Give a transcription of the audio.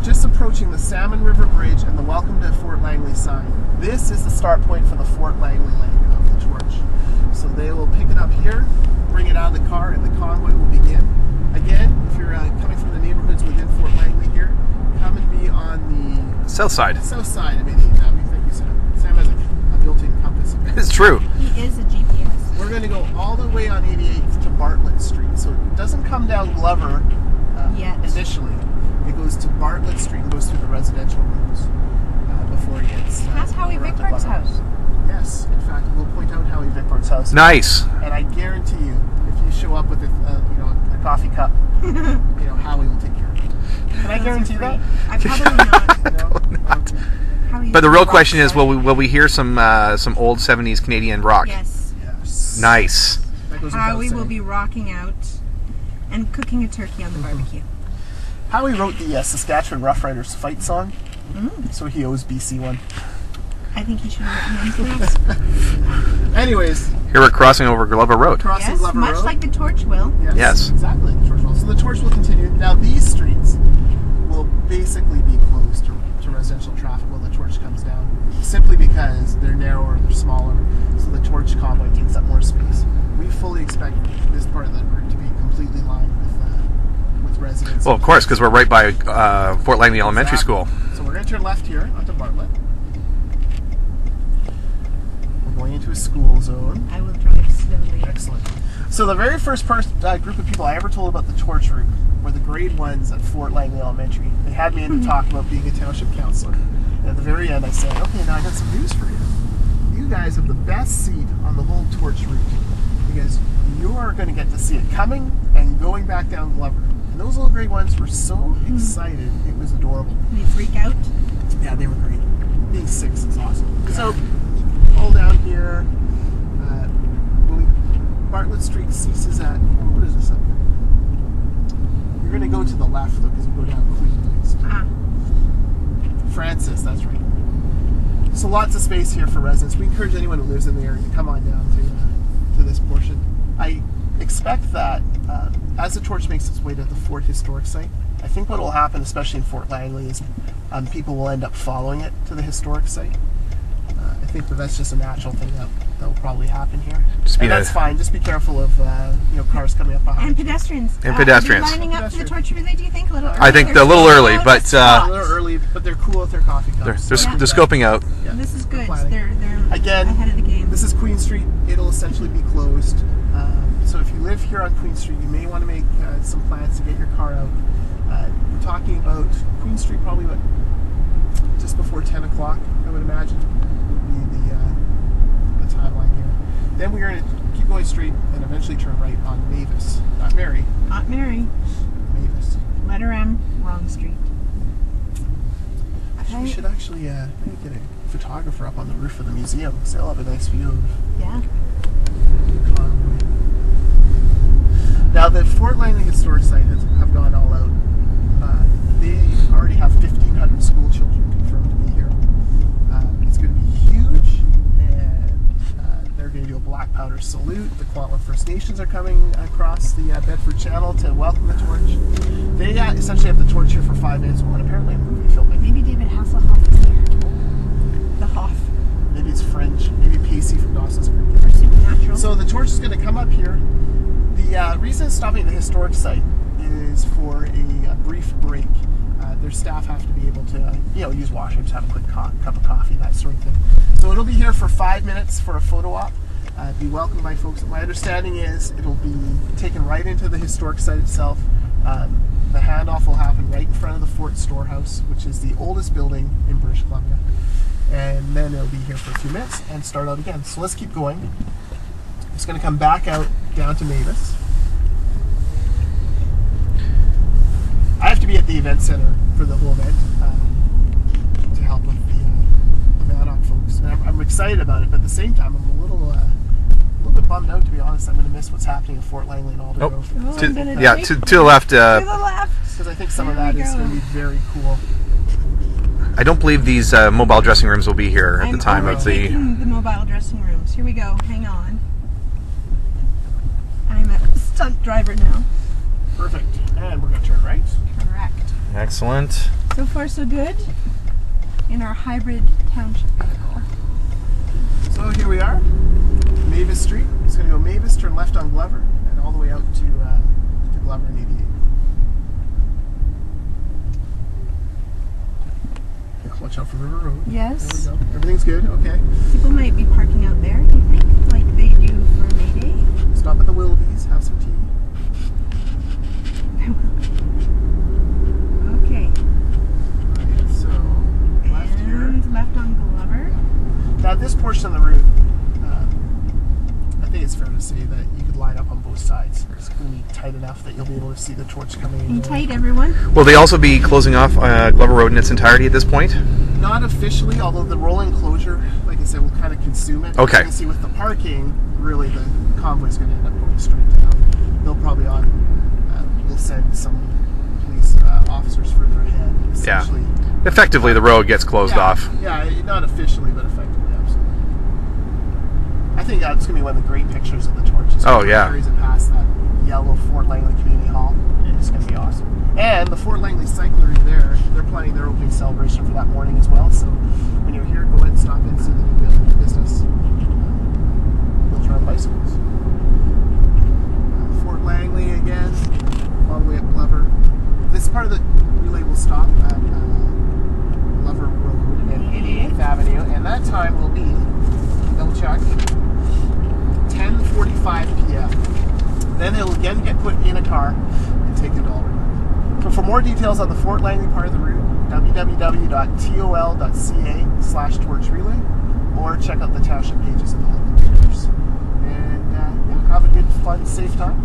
just approaching the Salmon River Bridge and the Welcome to Fort Langley sign. This is the start point for the Fort Langley leg of the torch. So they will pick it up here, bring it out of the car, and the convoy will begin. Again, if you're coming from the neighborhoods within Fort Langley here, come and be on the South side. South side of 88th Avenue. Thank you, Sam. Sam has a built-in compass. It's true. He is a GPS. We're going to go all the way on 88th to Bartlett Street. So it doesn't come down Glover Yet. initially. It goes to Bartlett Street and goes through the residential rooms before it gets... That's Howie around to Vickbart's Glover. house. Yes. In fact, we'll point out Howie Vickbart's house. Nice. And I guarantee you, if you show up with a coffee cup, Howie will take care of it. Can I guarantee that? I probably not. No? Okay. Howie But the real rock question is, star. will we hear some old 70s Canadian rock? Yes. Yes. Nice. That goes without Howie will saying. be rocking out and cooking a turkey on the barbecue. Howie wrote the Saskatchewan Roughriders fight song, so he owes BC one. I think he should have written one for us. Anyways, Here we're crossing over Glover Road. crossing Yes, Glover much Road. like the torch will. Yes. Exactly. The torch will. So the torch will continue. Now these streets will basically be closed to residential traffic while the torch comes down, simply because they're narrower, they're smaller, so the torch convoy takes up more space. We fully expect this part of the route to be completely lined with residents. Well, of course, because we're right by Fort Langley Elementary Exactly. School. So we're going to turn left here onto Bartlett. We're going into a school zone. I will drive slowly. Excellent. So the very first group of people I ever told about the torch route were the grade ones at Fort Langley Elementary. They had me in to talk about being a township councillor. And at the very end I said, okay, now I got some news for you. You guys have the best seat on the whole torch route because you are going to get to see it coming and going back down Glover. And those little grade ones were so excited. It was adorable. Did you freak out? Yeah, they were great. Being 6 is awesome. So, all down here, Bartlett Street ceases at, what is this up here? You're going to go to the left, though, because you go down Queen Street. Ah. Francis, that's right. So lots of space here for residents. We encourage anyone who lives in the area to come on down to this portion. I expect that as the torch makes its way to the Fort Historic Site, I think what will happen, especially in Fort Langley, is people will end up following it to the historic site. I think that's just a natural thing that will probably happen here. And that's fine. Just be careful of cars coming up behind. And pedestrians. And pedestrians. Are they lining up for the torch relay, do you think? A little early? I think a little early, but a little early, but they're cool with their coffee cups. they're scoping out. Yeah, This is good. planning. They're Again, ahead of the game. this is Queen Street. It'll essentially be closed. So if you live here on Queen Street, you may want to make some plans to get your car out. We're talking about Queen Street probably about just before 10 o'clock, I would imagine, would be the timeline here. Then we're going to keep going straight and eventually turn right on Mavis. Not Mary, Aunt Mary. Mavis. Letter M, wrong street. We should actually maybe get a photographer up on the roof of the museum because they'll have a nice view of Yeah. the convoy. Now, the Fort Langley Historic Site have gone all out. They already have 1,500 school children confirmed to be here. It's going to be huge, and they're going to do a black powder salute. The Kwantlen First Nations are coming across the Bedford Channel to welcome the torch. They essentially have the torch here for 5 minutes. Well, and apparently a movie filming. Maybe David Hasselhoff is here. The Hoff. Maybe it's French. Maybe Pacey from Dawson's Creek. Or Supernatural. So the torch is going to come up here. The reason it's stopping at the historic site is for a brief break. Their staff have to be able to, use washrooms, have a quick cup of coffee, that sort of thing. So it'll be here for 5 minutes for a photo op. Be welcomed by folks. My understanding is it'll be taken right into the historic site itself. The handoff will happen right in front of the Fort Storehouse, which is the oldest building in British Columbia. And then it'll be here for a few minutes and start out again. So let's keep going. It's going to come back out down to Mavis. I have to be at the event center for the whole event to help with the Maddock folks. And I'm excited about it, but at the same time, I'm a little bit bummed out, to be honest. I'm going to miss what's happening in Fort Langley and Aldergrove. To the left. To the left. Because I think some of that is going to be very cool. I don't believe these mobile dressing rooms will be here at the time of the... overtaking the mobile dressing rooms. Here we go. Hang on. I'm a stunt driver now. Perfect. And we're going to turn right. Correct. Excellent. So far, so good in our hybrid township vehicle. So here we are, Mavis Street. It's going to go Mavis, turn left on Glover, and all the way out to Glover and 88. Watch out for River Road. Yes. There we go. Everything's good. Okay. People might be parking out there, you think? Like they do for May Day? Stop at the Willoughby's, have some tea. Okay. Right, so left here. And left on Glover. Now this portion of the route, I think it's fair to say that you could line up on both sides. It's going to be tight enough that you'll be able to see the torch coming in. Hang tight, everyone. Will they also be closing off Glover Road in its entirety at this point? Not officially, although the rolling closure, like I said, will kind of consume it. Okay. You can see with the parking, really the convoy's going to end up going straight down. They'll probably we'll send some police officers further ahead. Essentially. Yeah. Effectively, the road gets closed off. Yeah, not officially, but effectively, absolutely. I think that's going to be one of the great pictures of the torches. Oh, yeah. Carries it past that yellow Fort Langley Community Hall, and it's going to be awesome. And the Fort Langley Cyclery there, they're planning their opening celebration for that morning as well. So when you're here, go ahead and stop in and see the new business. Built around bicycles. Fort Langley again, all the way up Glover. This part of the relay will stop at Glover Road and 88th Avenue, and that time will be, double check, 10:45 p.m. Then it'll again get put in a car and taken to Alderman. So for more details on the Fort Langley part of the route, www.tol.ca/torch relay, or check out the township pages of the local papers. And yeah, have a good, fun, safe time.